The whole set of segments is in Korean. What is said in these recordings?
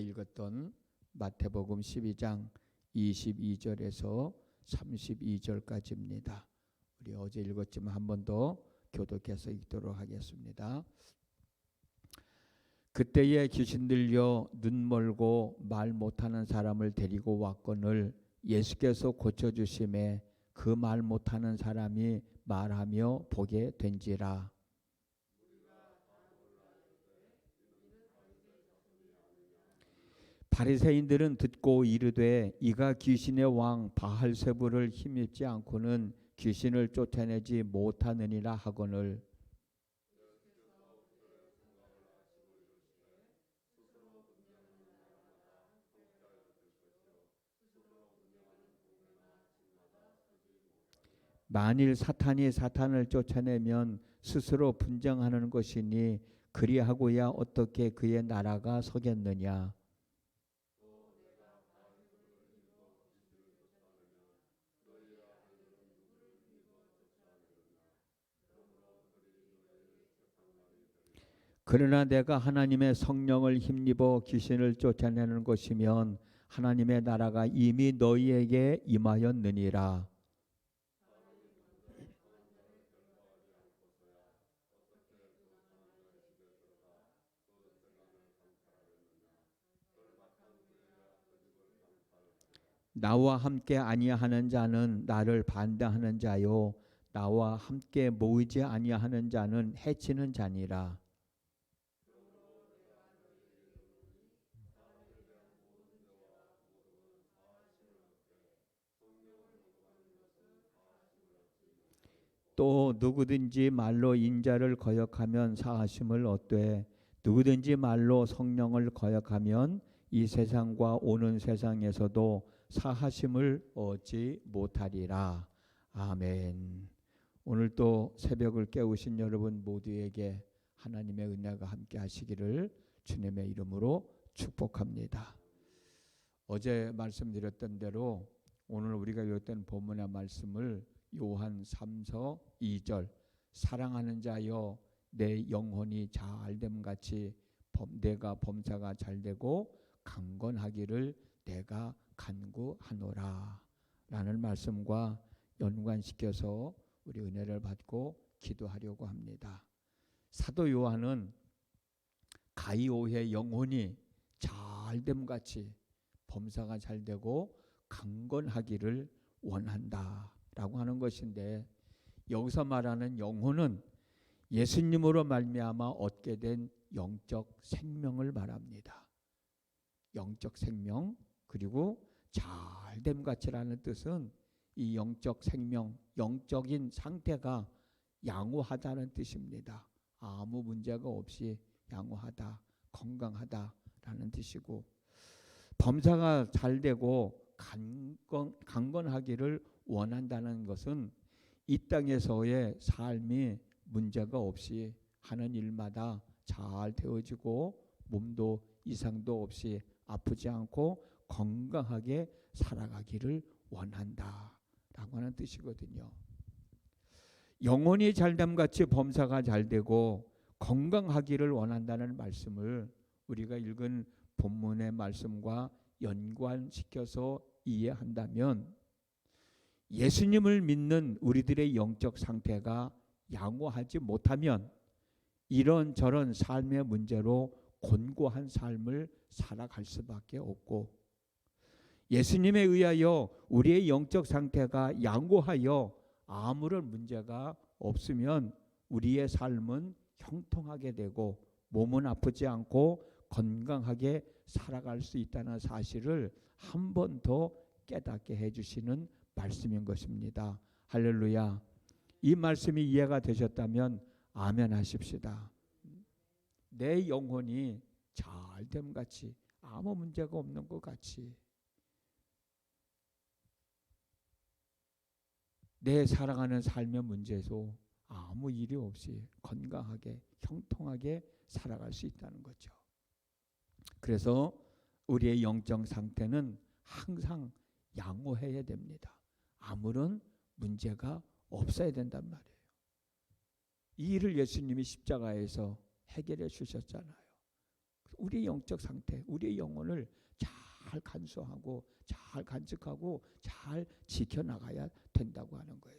읽었던 마태복음 12장 22절에서 32절까지입니다. 우리 어제 읽었지만 한 번 더 교독해서 읽도록 하겠습니다. 그때에 귀신 들려 눈 멀고 말 못하는 사람을 데리고 왔거늘 예수께서 고쳐주심에 그 말 못하는 사람이 말하며 보게 된지라. 바리새인들은 듣고 이르되 이가 귀신의 왕 바알세불을 힘입지 않고는 귀신을 쫓아내지 못하느니라 하거늘. 만일 사탄이 사탄을 쫓아내면 스스로 분쟁하는 것이니 그리하고야 어떻게 그의 나라가 서겠느냐. 그러나 내가 하나님의 성령을 힘입어 귀신을 쫓아내는 것이면 하나님의 나라가 이미 너희에게 임하였느니라. 나와 함께 아니하는 자는 나를 반대하는 자요 나와 함께 모이지 아니하는 자는 해치는 자니라. 또 누구든지 말로 인자를 거역하면 사하심을 얻되 누구든지 말로 성령을 거역하면 이 세상과 오는 세상에서도 사하심을 얻지 못하리라. 아멘. 오늘 또 새벽을 깨우신 여러분 모두에게 하나님의 은혜가 함께 하시기를 주님의 이름으로 축복합니다. 어제 말씀드렸던 대로 오늘 우리가 읽었던 본문의 말씀을 요한 3서 2절 사랑하는 자여 내 영혼이 잘됨 같이 내가 범사가 잘되고 강건하기를 내가 간구하노라 라는 말씀과 연관시켜서 우리 은혜를 받고 기도하려고 합니다. 사도 요한은 가이오의 영혼이 잘됨 같이 범사가 잘되고 강건하기를 원한다 라고 하는 것인데, 여기서 말하는 영혼은 예수님으로 말미암아 얻게 된 영적 생명을 말합니다. 영적 생명, 그리고 잘됨 같이라는 뜻은 이 영적 생명, 영적인 상태가 양호하다는 뜻입니다. 아무 문제가 없이 양호하다, 건강하다라는 뜻이고, 범사가 잘되고 강건하기를 원한다는 것은 이 땅에서의 삶이 문제가 없이 하는 일마다 잘 되어지고 몸도 이상도 없이 아프지 않고 건강하게 살아가기를 원한다라고 하는 뜻이거든요. 영혼이 잘됨같이 범사가 잘되고 건강하기를 원한다는 말씀을 우리가 읽은 본문의 말씀과 연관시켜서 이해한다면 예수님을 믿는 우리들의 영적 상태가 양호하지 못하면 이런저런 삶의 문제로 곤고한 삶을 살아갈 수밖에 없고, 예수님에 의하여 우리의 영적 상태가 양호하여 아무런 문제가 없으면 우리의 삶은 형통하게 되고 몸은 아프지 않고 건강하게 살아갈 수 있다는 사실을 한 번 더 깨닫게 해주시는 말씀인 것입니다. 할렐루야. 이 말씀이 이해가 되셨다면 아멘 하십시다. 내 영혼이 잘됨 같이, 아무 문제가 없는 것 같이, 내 살아가는 삶의 문제에서 아무 일이 없이 건강하게 형통하게 살아갈 수 있다는 거죠. 그래서 우리의 영적 상태는 항상 양호해야 됩니다. 아무런 문제가 없어야 된단 말이에요. 이 일을 예수님이 십자가에서 해결해 주셨잖아요. 우리의 영적 상태, 우리의 영혼을 잘 간수하고 잘 간직하고 잘 지켜나가야 된다고 하는 거예요.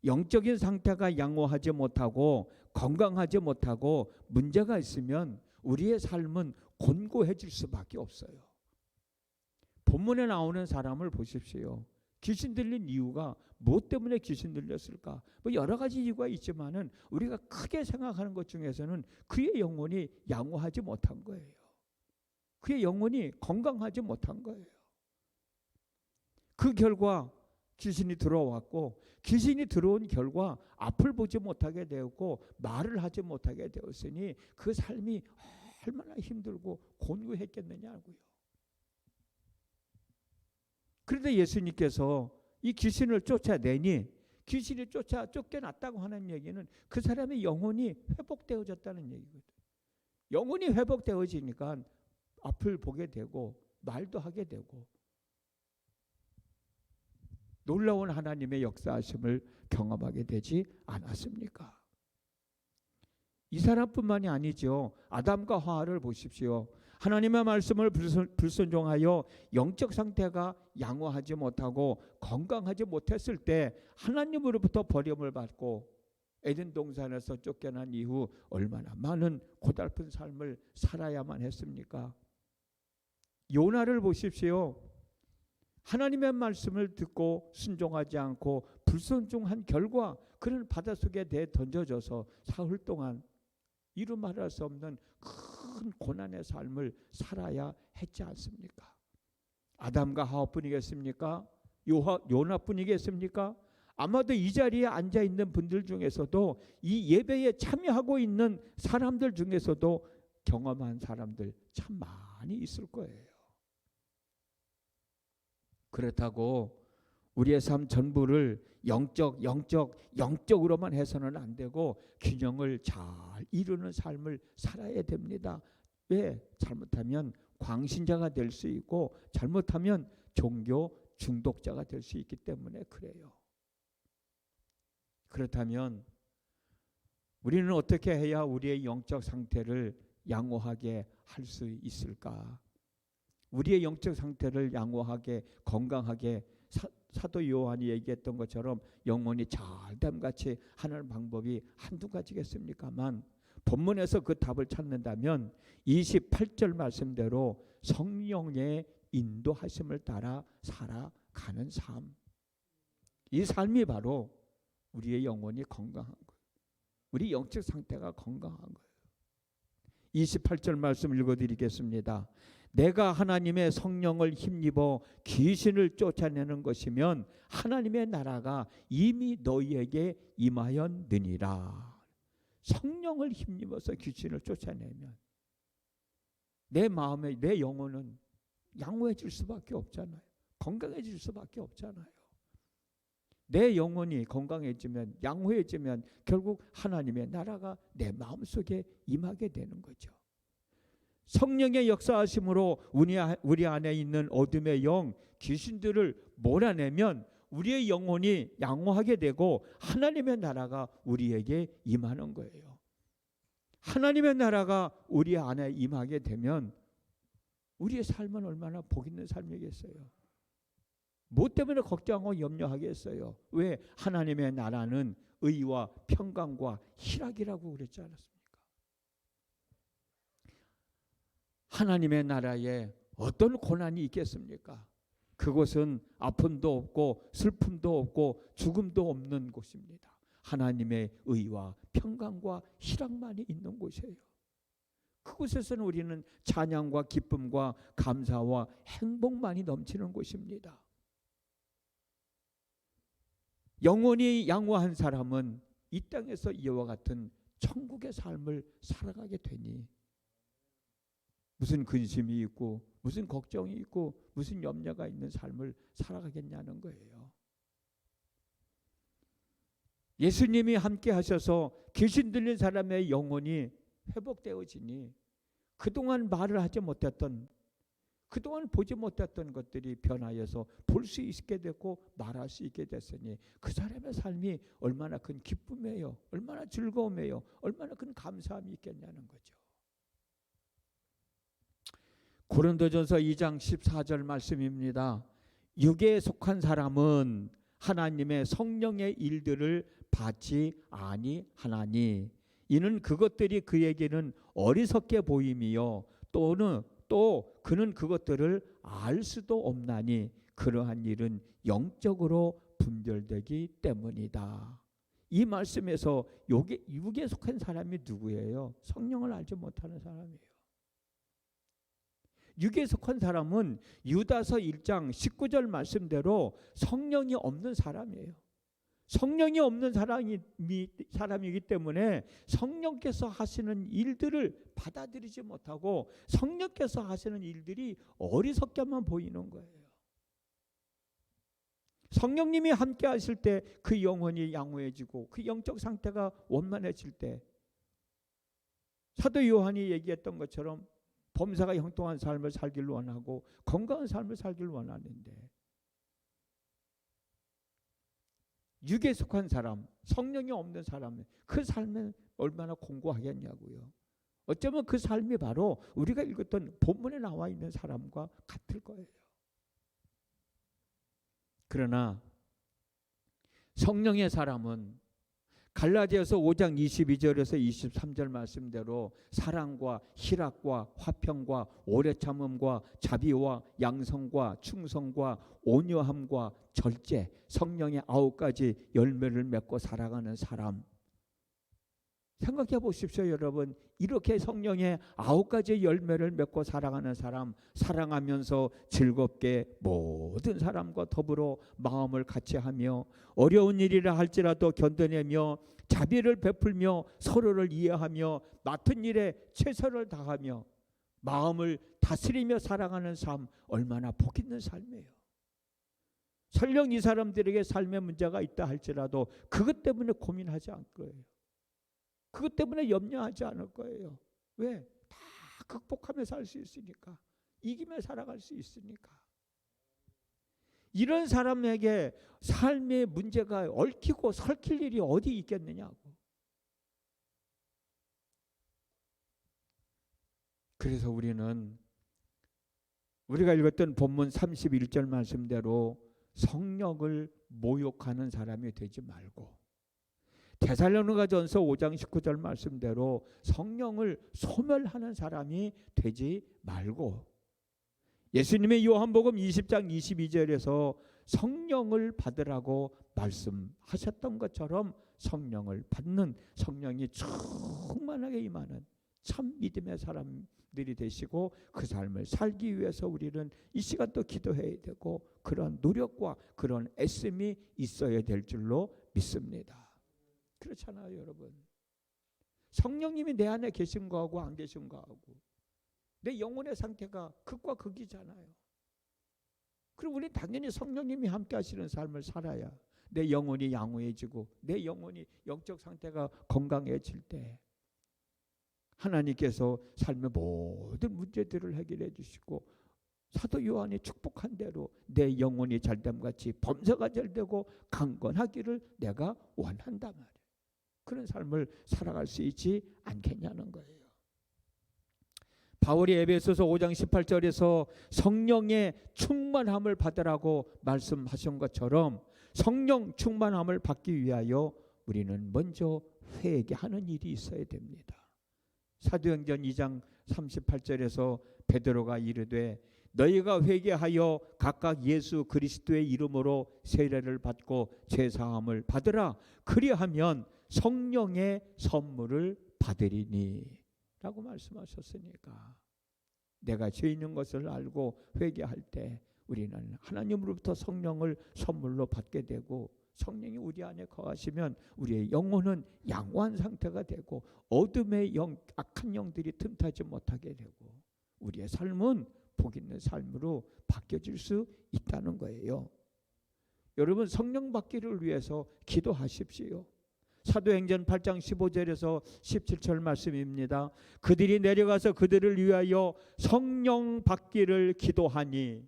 영적인 상태가 양호하지 못하고 건강하지 못하고 문제가 있으면 우리의 삶은 곤고해질 수밖에 없어요. 본문에 나오는 사람을 보십시오. 귀신 들린 이유가 무엇 때문에 귀신 들렸을까? 뭐 여러 가지 이유가 있지만은 우리가 크게 생각하는 것 중에서는 그의 영혼이 양호하지 못한 거예요. 그의 영혼이 건강하지 못한 거예요. 그 결과 귀신이 들어왔고, 귀신이 들어온 결과 앞을 보지 못하게 되었고 말을 하지 못하게 되었으니 그 삶이 얼마나 힘들고 곤고했겠느냐고요. 그런데 예수님께서 이 귀신을 쫓아내니, 귀신이 쫓겨났다고 하는 얘기는 그 사람의 영혼이 회복되어졌다는 얘기거든요. 영혼이 회복되어지니까 앞을 보게 되고 말도 하게 되고 놀라운 하나님의 역사하심을 경험하게 되지 않았습니까? 이 사람뿐만이 아니죠. 아담과 하와를 보십시오. 하나님의 말씀을 불순종하여 영적 상태가 양호하지 못하고 건강하지 못했을 때 하나님으로부터 버림을 받고 에덴 동산에서 쫓겨난 이후 얼마나 많은 고달픈 삶을 살아야만 했습니까? 요나를 보십시오. 하나님의 말씀을 듣고 순종하지 않고 불순종한 결과 그는 바닷속에 던져져서 사흘 동안 이루 말할 수 없는 큰 고난의 삶을 살아야 했지 않습니까? 아담과 하와뿐이겠습니까? 요나뿐이겠습니까? 아마도 이 자리에 앉아있는 분들 중에서도 이 예배에 참여하고 있는 사람들 중에서도 경험한 사람들 참 많이 있을 거예요. 그렇다고 우리의 삶 전부를 영적으로만 해서는 안 되고 균형을 잘 이루는 삶을 살아야 됩니다. 왜? 잘못하면 광신자가 될 수 있고 잘못하면 종교 중독자가 될 수 있기 때문에 그래요. 그렇다면 우리는 어떻게 해야 우리의 영적 상태를 양호하게 할 수 있을까? 우리의 영적 상태를 양호하게 건강하게 사도 요한이 얘기했던 것처럼 영혼이 잘됨같이 하는 방법이 한두 가지겠습니까만 본문에서 그 답을 찾는다면 28절 말씀대로 성령의 인도하심을 따라 살아가는 삶, 이 삶이 바로 우리의 영혼이 건강한 거예요. 우리 영적 상태가 건강한 거예요. 28절 말씀 읽어드리겠습니다. 내가 하나님의 성령을 힘입어 귀신을 쫓아내는 것이면 하나님의 나라가 이미 너희에게 임하였느니라. 성령을 힘입어서 귀신을 쫓아내면 내 마음에 내 영혼은 양호해질 수밖에 없잖아요. 건강해질 수밖에 없잖아요. 내 영혼이 건강해지면 양호해지면 결국 하나님의 나라가 내 마음속에 임하게 되는 거죠. 성령의 역사하심으로 우리 안에 있는 어둠의 영, 귀신들을 몰아내면 우리의 영혼이 양호하게 되고 하나님의 나라가 우리에게 임하는 거예요. 하나님의 나라가 우리 안에 임하게 되면 우리의 삶은 얼마나 복 있는 삶이겠어요. 뭐 때문에 걱정하고 염려하겠어요. 왜? 하나님의 나라는 의와 평강과 희락이라고 그랬지 않았습니까? 하나님의 나라에 어떤 고난이 있겠습니까? 그곳은 아픔도 없고 슬픔도 없고 죽음도 없는 곳입니다. 하나님의 의와 평강과 희락만이 있는 곳이에요. 그곳에서는 우리는 찬양과 기쁨과 감사와 행복만이 넘치는 곳입니다. 영혼이 양호한 사람은 이 땅에서 이와 같은 천국의 삶을 살아가게 되니 무슨 근심이 있고 무슨 걱정이 있고 무슨 염려가 있는 삶을 살아가겠냐는 거예요. 예수님이 함께 하셔서 귀신 들린 사람의 영혼이 회복되어지니 그동안 말을 하지 못했던, 그동안 보지 못했던 것들이 변하여서 볼 수 있게 됐고 말할 수 있게 됐으니 그 사람의 삶이 얼마나 큰 기쁨이에요. 얼마나 즐거움이에요. 얼마나 큰 감사함이 있겠냐는 거죠. 고린도전서 2장 14절 말씀입니다. 육에 속한 사람은 하나님의 성령의 일들을 받지 아니하나니 이는 그것들이 그에게는 어리석게 보임이요 또 그는 그것들을 알 수도 없나니 그러한 일은 영적으로 분별되기 때문이다. 이 말씀에서 육에 속한 사람이 누구예요? 성령을 알지 못하는 사람이에요. 육에 속한 사람은 유다서 1장 19절 말씀대로 성령이 없는 사람이에요. 성령이 없는 사람이기 때문에 성령께서 하시는 일들을 받아들이지 못하고 성령께서 하시는 일들이 어리석게만 보이는 거예요. 성령님이 함께 하실 때 그 영혼이 양호해지고 그 영적 상태가 원만해질 때 사도 요한이 얘기했던 것처럼 범사가 형통한 삶을 살기를 원하고 건강한 삶을 살기를 원하는데 육에 속한 사람, 성령이 없는 사람, 그 삶은 얼마나 공고하겠냐고요. 어쩌면 그 삶이 바로 우리가 읽었던 본문에 나와 있는 사람과 같을 거예요. 그러나 성령의 사람은 갈라디아서 5장 22절에서 23절 말씀대로 사랑과 희락과 화평과 오래 참음과 자비와 양성과 충성과 온유함과 절제, 성령의 9가지 열매를 맺고 살아가는 사람. 생각해 보십시오, 여러분. 이렇게 성령의 9가지 열매를 맺고 살아가는 사람, 사랑하면서 즐겁게 모든 사람과 더불어 마음을 같이 하며 어려운 일이라 할지라도 견뎌내며 자비를 베풀며 서로를 이해하며 맡은 일에 최선을 다하며 마음을 다스리며 살아가는 삶, 얼마나 복 있는 삶이에요. 설령 이 사람들에게 삶의 문제가 있다 할지라도 그것 때문에 고민하지 않을 거예요. 그것 때문에 염려하지 않을 거예요. 왜? 다 극복하며 살 수 있으니까. 이기며 살아갈 수 있으니까. 이런 사람에게 삶의 문제가 얽히고 설킬 일이 어디 있겠느냐고. 그래서 우리는 우리가 읽었던 본문 31절 말씀대로 성령을 모욕하는 사람이 되지 말고 데살로니가전서 5장 19절 말씀대로 성령을 소멸하는 사람이 되지 말고 예수님의 요한복음 20장 22절에서 성령을 받으라고 말씀하셨던 것처럼 성령을 받는, 성령이 충만하게 임하는 참 믿음의 사람들이 되시고 그 삶을 살기 위해서 우리는 이 시간 또 기도해야 되고 그런 노력과 그런 애씀이 있어야 될 줄로 믿습니다. 그렇잖아요, 여러분. 성령님이 내 안에 계신 거하고 안 계신 거하고 내 영혼의 상태가 극과 극이잖아요. 그럼 우리 당연히 성령님이 함께 하시는 삶을 살아야 내 영혼이 양호해지고 내 영혼이 영적 상태가 건강해질 때 하나님께서 삶의 모든 문제들을 해결해 주시고 사도 요한이 축복한 대로 내 영혼이 잘됨 같이 범사가 잘되고 강건하기를 내가 원한단 말이에요. 그런 삶을 살아갈 수 있지 않겠냐는 거예요. 바울이 에베소서 5장 18절에서 성령의 충만함을 받으라고 말씀하신 것처럼 성령 충만함을 받기 위하여 우리는 먼저 회개하는 일이 있어야 됩니다. 사도행전 2장 38절에서 베드로가 이르되 너희가 회개하여 각각 예수 그리스도의 이름으로 세례를 받고 죄사함을 받으라. 그리하면 성령의 선물을 받으리니 라고 말씀하셨으니까 내가 죄 있는 것을 알고 회개할 때 우리는 하나님으로부터 성령을 선물로 받게 되고 성령이 우리 안에 거하시면 우리의 영혼은 양호한 상태가 되고 어둠의 영, 악한 영들이 틈타지 못하게 되고 우리의 삶은 복 있는 삶으로 바뀌어질 수 있다는 거예요. 여러분 성령 받기를 위해서 기도하십시오. 사도행전 8장 15절에서 17절 말씀입니다. 그들이 내려가서 그들을 위하여 성령 받기를 기도하니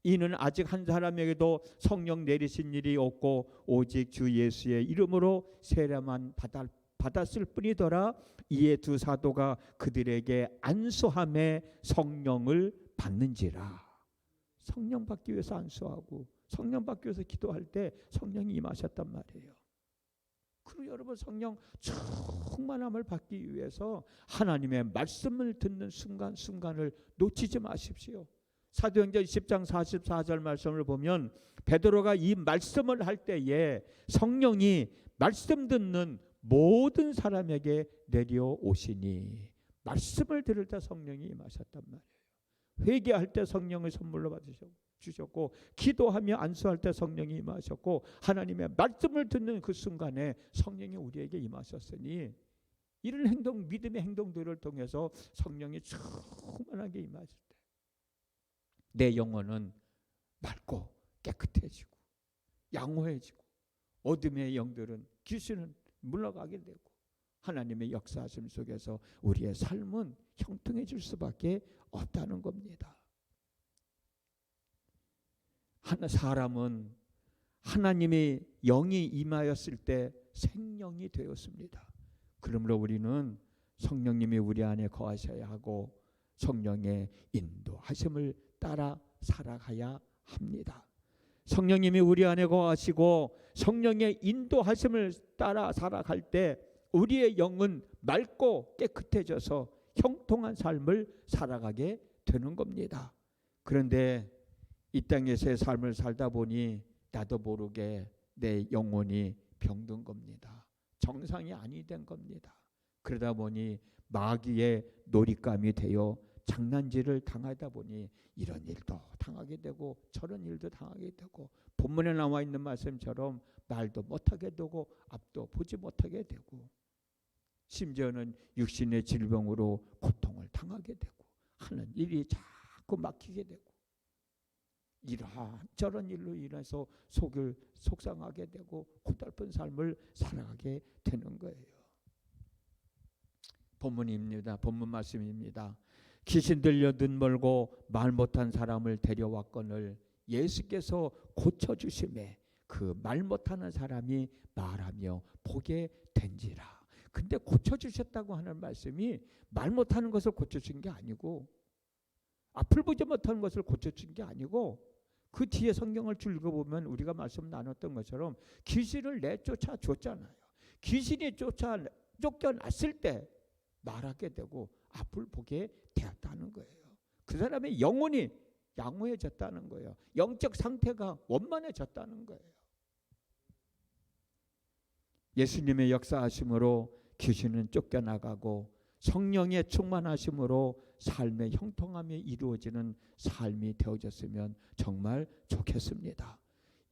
이는 아직 한 사람에게도 성령 내리신 일이 없고 오직 주 예수의 이름으로 세례만 받았을 뿐이더라. 이에 두 사도가 그들에게 안수함에 성령을 받는지라. 성령 받기 위해서 안수하고 성령 받기 위해서 기도할 때 성령이 임하셨단 말이에요. 그리고 여러분 성령 충만함을 받기 위해서 하나님의 말씀을 듣는 순간순간을 놓치지 마십시오. 사도행전 10장 44절 말씀을 보면 베드로가 이 말씀을 할 때에 성령이 말씀 듣는 모든 사람에게 내려오시니, 말씀을 들을 때 성령이 임하셨단 말이에요. 회개할 때 성령을 선물로 받으셨고, 기도하며 안수할 때 성령이 임하셨고, 하나님의 말씀을 듣는 그 순간에 성령이 우리에게 임하셨으니, 이런 행동, 믿음의 행동들을 통해서 성령이 충만하게 임하실 때 내 영혼은 맑고 깨끗해지고 양호해지고 어둠의 영들은, 귀신은 물러가게 되고 하나님의 역사하심 속에서 우리의 삶은 형통해질 수밖에 없다는 겁니다. 사람은 하나님의 영이 임하였을 때 생명이 되었습니다. 그러므로 우리는 성령님이 우리 안에 거하셔야 하고 성령의 인도하심을 따라 살아가야 합니다. 성령님이 우리 안에 거하시고 성령의 인도하심을 따라 살아갈 때 우리의 영은 맑고 깨끗해져서 형통한 삶을 살아가게 되는 겁니다. 그런데 이 땅에서의 삶을 살다 보니 나도 모르게 내 영혼이 병든 겁니다. 정상이 아니 된 겁니다. 그러다 보니 마귀의 놀잇감이 되어 장난질을 당하다 보니 이런 일도 당하게 되고 저런 일도 당하게 되고, 본문에 나와 있는 말씀처럼 말도 못하게 되고 앞도 보지 못하게 되고, 심지어는 육신의 질병으로 고통을 당하게 되고 하는 일이 자꾸 막히게 되고, 이런저런 일로 인해서 속을 속상하게 되고 고달픈 삶을 살아가게 되는 거예요. 본문입니다. 본문 말씀입니다. 귀신 들려 눈 멀고 말 못한 사람을 데려왔거늘 예수께서 고쳐주심에 그 말 못하는 사람이 말하며 보게 된지라. 근데 고쳐주셨다고 하는 말씀이 말 못하는 것을 고쳐준 게 아니고, 앞을 보지 못하는 것을 고쳐준 게 아니고, 그 뒤에 성경을 쭉 읽어보면 우리가 말씀 나눴던 것처럼 귀신을 내쫓아 줬잖아요. 귀신이 쫓겨났을 때 말하게 되고 앞을 보게 되었다는 거예요. 그 사람의 영혼이 양호해졌다는 거예요. 영적 상태가 원만해졌다는 거예요. 예수님의 역사하심으로 귀신은 쫓겨나가고 성령의 충만하심으로 삶의 형통함이 이루어지는 삶이 되어졌으면 정말 좋겠습니다.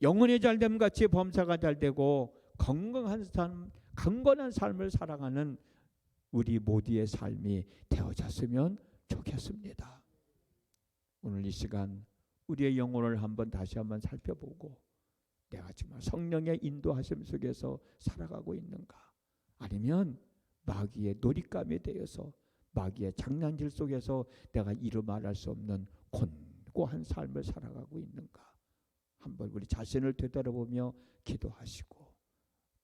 영혼이 잘됨 같이 범사가 잘되고 강건한 삶을 살아가는 우리 모두의 삶이 되어졌으면 좋겠습니다. 오늘 이 시간 우리의 영혼을 다시 한번 살펴보고, 내가 정말 성령의 인도하심 속에서 살아가고 있는가, 아니면 마귀의 놀잇감이 되어서 마귀의 장난질 속에서 내가 이루 말할 수 없는 곤고한 삶을 살아가고 있는가, 한번 우리 자신을 되돌아보며 기도하시고,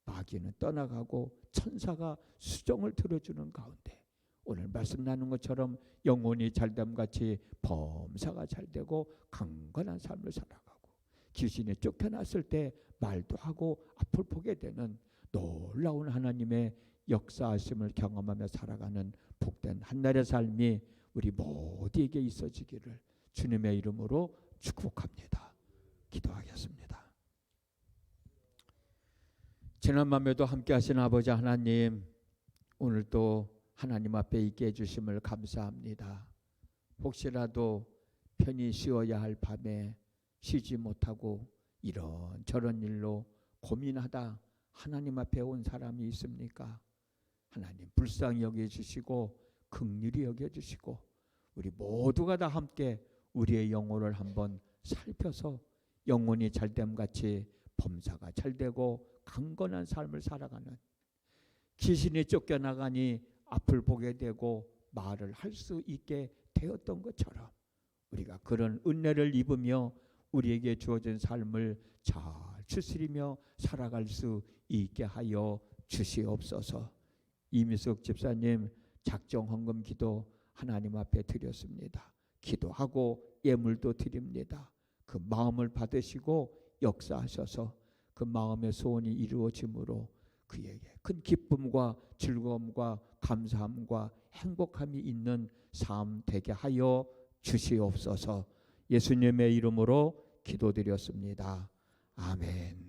마귀는 떠나가고 천사가 수종을 들어주는 가운데 오늘 말씀 나눈 것처럼 영혼이 잘됨같이 범사가 잘되고 강건한 삶을 살아가고, 귀신이 쫓겨났을 때 말도 하고 앞을 보게 되는 놀라운 하나님의 역사하심을 경험하며 살아가는 복된 한날의 삶이 우리 모두에게 있어지기를 주님의 이름으로 축복합니다. 기도하겠습니다. 지난 밤에도 함께 하신 아버지 하나님, 오늘도 하나님 앞에 있게 해주심을 감사합니다. 혹시라도 편히 쉬어야 할 밤에 쉬지 못하고 이런저런 일로 고민하다 하나님 앞에 온 사람이 있습니까? 하나님 불쌍히 여겨주시고 긍휼히 여겨주시고 우리 모두가 다 함께 우리의 영혼을 한번 살펴서 영혼이 잘됨같이 범사가 잘되고 강건한 삶을 살아가는, 귀신이 쫓겨나가니 앞을 보게 되고 말을 할 수 있게 되었던 것처럼 우리가 그런 은혜를 입으며 우리에게 주어진 삶을 잘 추스리며 살아갈 수 있게 하여 주시옵소서. 이미숙 집사님 작정 헌금 기도 하나님 앞에 드렸습니다. 기도하고 예물도 드립니다. 그 마음을 받으시고 역사하셔서 그 마음의 소원이 이루어짐으로 그에게 큰 기쁨과 즐거움과 감사함과 행복함이 있는 삶 되게 하여 주시옵소서. 예수님의 이름으로 기도드렸습니다. 아멘.